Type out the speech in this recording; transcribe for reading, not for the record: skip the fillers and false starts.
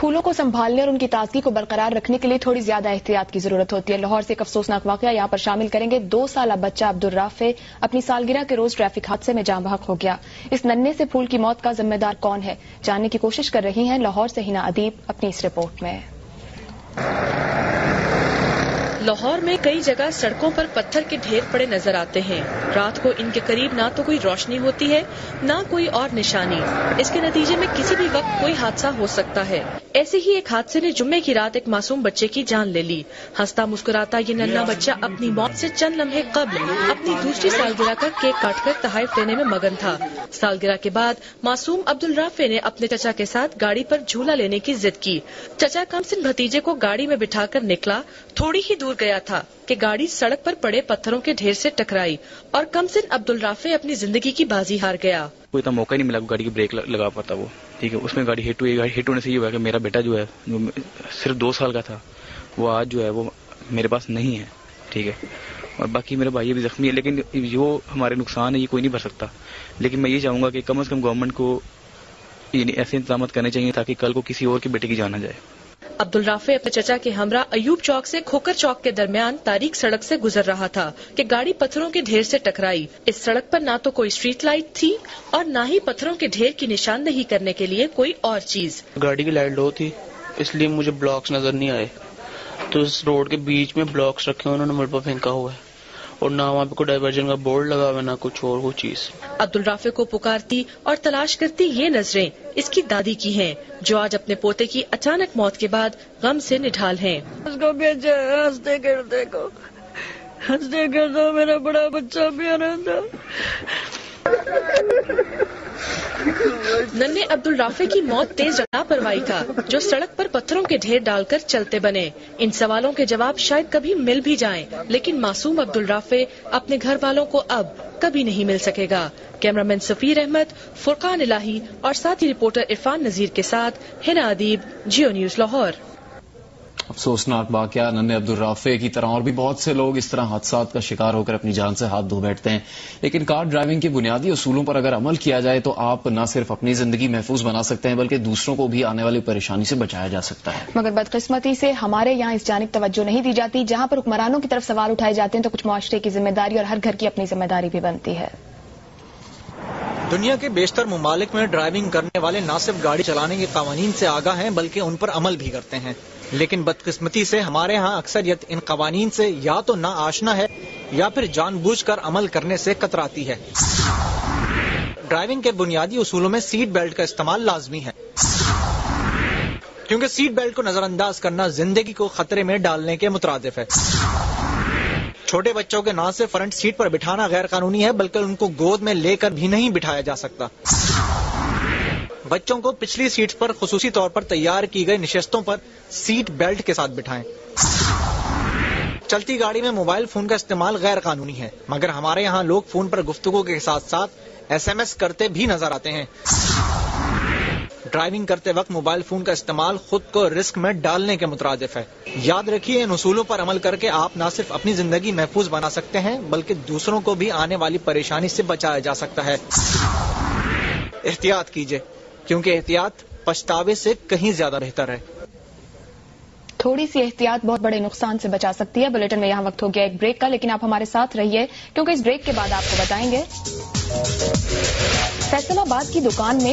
پھولوں کو سنبھالنے اور ان کی تازگی کو برقرار رکھنے کے لیے تھوڑی زیادہ احتیاط کی ضرورت ہوتی ہے۔ لاہور سے ایک افسوسناک واقعہ یہاں پر شامل کریں گے۔ 2 سالہ بچہ عبدالرافع اپنی سالگرہ کے روز ٹریفک حادثے میں جاں بحق ہو گیا۔ اس ننھے سے پھول کی موت کا ذمہ دار کون ہے، جاننے کی کوشش کر رہی ہیں لاہور سے ہنا ادیب اپنی اس رپورٹ میں۔ لاہور میں کئی جگہ سڑکوں پر پتھر کے ڈھیر پڑے نظر آتے ہیں۔ رات کو ان کے قریب نہ تو کوئی روشنی ہوتی ہے نہ کوئی اور نشانی۔ اس کے نتیجے میں کسی بھی وقت کوئی حادثہ ہو سکتا ہے۔ ایسے ہی ایک حادثے نے جمعے کی رات ایک معصوم بچے کی جان لے لی۔ ہنستا مسکراتا یہ ننھا بچہ اپنی موت سے چند لمحے قبل اپنی دوسری سالگرہ کا کیک کاٹ کر تحائف لینے میں مگن تھا۔ سالگرہ کے بعد معصوم عبدالرافع نے اپنے چچا کے ساتھ گاڑی پر جھولا لینے کی ضد کی۔ چچا کمسن بھتیجے کو گاڑی میں بٹھا کر نکلا۔ تھوڑی ہی دور گیا تھا کہ گاڑی سڑک پر پڑے پتھروں کے ڈھیر سے ٹکرائی اور کمسن عبدالرافع اپنی زندگی کی بازی ہار گیا۔ کوئی اتنا موقع ہی نہیں ملا گاڑی کی بریک لگا پاتا وہ، ٹھیک ہے، اس میں گاڑی ہٹ ہوئی۔ گاڑی ہٹ ہونے سے یہ ہوا کہ میرا بیٹا جو ہے جو صرف 2 سال کا تھا وہ آج جو ہے وہ میرے پاس نہیں ہے، ٹھیک ہے، اور باقی میرا بھائی بھی زخمی ہے، لیکن جو ہمارے نقصان ہے یہ کوئی نہیں بھر سکتا۔ لیکن میں یہ چاہوں گا کہ کم از کم گورنمنٹ کو یعنی ایسے انتظامات کرنے چاہیے تاکہ کل کو کسی اور کے بیٹے کی جان نہ جائے۔ عبدالرافع اپنے چچا کے ہمراہ ایوب چوک سے کھوکر چوک کے درمیان تاریک سڑک سے گزر رہا تھا کہ گاڑی پتھروں کے ڈھیر سے ٹکرائی۔ اس سڑک پر نہ تو کوئی اسٹریٹ لائٹ تھی اور نہ ہی پتھروں کے ڈھیر کی نشاندہی کرنے کے لیے کوئی اور چیز۔ گاڑی کی لائٹ لو تھی اس لیے مجھے بلاکس نظر نہیں آئے، تو اس روڈ کے بیچ میں بلاکس رکھے انہوں نے ملبہ پھینکا ہوا ہے اور نہ وہاں پہ کوئی ڈائیورژن کا بورڈ لگا ہوا، نہ کچھ اور کوئی چیز۔ عبدالرافع کو پکارتی اور تلاش کرتی یہ نظریں اس کی دادی کی ہیں جو آج اپنے پوتے کی اچانک موت کے بعد غم سے نڈھال ہیں۔ اس کو بھیجا ہنستے گردے کو، ہنستے گردے میرا بڑا بچہ پیارا تھا۔ ننھے عبدالرافع کی موت تیز لاپرواہی کا جو سڑک پر پتھروں کے ڈھیر ڈال کر چلتے بنے۔ ان سوالوں کے جواب شاید کبھی مل بھی جائیں، لیکن معصوم عبدالرافع اپنے گھر والوں کو اب کبھی نہیں مل سکے گا۔ کیمرامین سفیر احمد، فرقان الہی اور ساتھی رپورٹر عرفان نذیر کے ساتھ ہنا ادیب، جیو نیوز لاہور۔ افسوسناک واقعہ، ننھے عبدالرافع کی طرح اور بھی بہت سے لوگ اس طرح حادثات کا شکار ہو کر اپنی جان سے ہاتھ دھو بیٹھتے ہیں، لیکن کار ڈرائیونگ کے بنیادی اصولوں پر اگر عمل کیا جائے تو آپ نہ صرف اپنی زندگی محفوظ بنا سکتے ہیں بلکہ دوسروں کو بھی آنے والی پریشانی سے بچایا جا سکتا ہے۔ مگر بدقسمتی سے ہمارے یہاں اس جانب توجہ نہیں دی جاتی۔ جہاں پر حکمرانوں کی طرف سوال اٹھائے جاتے ہیں تو کچھ معاشرے کی ذمہ داری اور ہر گھر کی اپنی ذمہ داری بھی بنتی ہے۔ دنیا کے بیشتر ممالک میں ڈرائیونگ کرنے والے نہ صرف گاڑی چلانے کے قوانین سے آگاہ ہیں بلکہ ان پر عمل بھی کرتے ہیں، لیکن بدقسمتی سے ہمارے ہاں اکثریت ان قوانین سے یا تو نا آشنا ہے یا پھر جان بوجھ کر عمل کرنے سے کتراتی ہے۔ ڈرائیونگ کے بنیادی اصولوں میں سیٹ بیلٹ کا استعمال لازمی ہے، کیونکہ سیٹ بیلٹ کو نظر انداز کرنا زندگی کو خطرے میں ڈالنے کے مترادف ہے۔ چھوٹے بچوں کے نہ صرف فرنٹ سیٹ پر بٹھانا غیر قانونی ہے بلکہ ان کو گود میں لے کر بھی نہیں بٹھایا جا سکتا۔ بچوں کو پچھلی سیٹس پر خصوصی طور پر تیار کی گئی نشستوں پر سیٹ بیلٹ کے ساتھ بٹھائیں۔ چلتی گاڑی میں موبائل فون کا استعمال غیر قانونی ہے، مگر ہمارے یہاں لوگ فون پر گفتگو کے ساتھ ساتھ SMS کرتے بھی نظر آتے ہیں۔ ڈرائیونگ کرتے وقت موبائل فون کا استعمال خود کو رسک میں ڈالنے کے مترادف ہے۔ یاد رکھیے، ان اصولوں پر عمل کر کے آپ نہ صرف اپنی زندگی محفوظ بنا سکتے ہیں بلکہ دوسروں کو بھی آنے والی پریشانی سے بچایا جا سکتا ہے۔ احتیاط کیجیے، کیونکہ احتیاط پچھتاوے سے کہیں زیادہ بہتر ہے۔ تھوڑی سی احتیاط بہت بڑے نقصان سے بچا سکتی ہے۔ بلیٹن میں یہاں وقت ہو گیا ایک بریک کا، لیکن آپ ہمارے ساتھ رہیے کیونکہ اس بریک کے بعد آپ کو بتائیں گے فیصل آباد کی دکان میں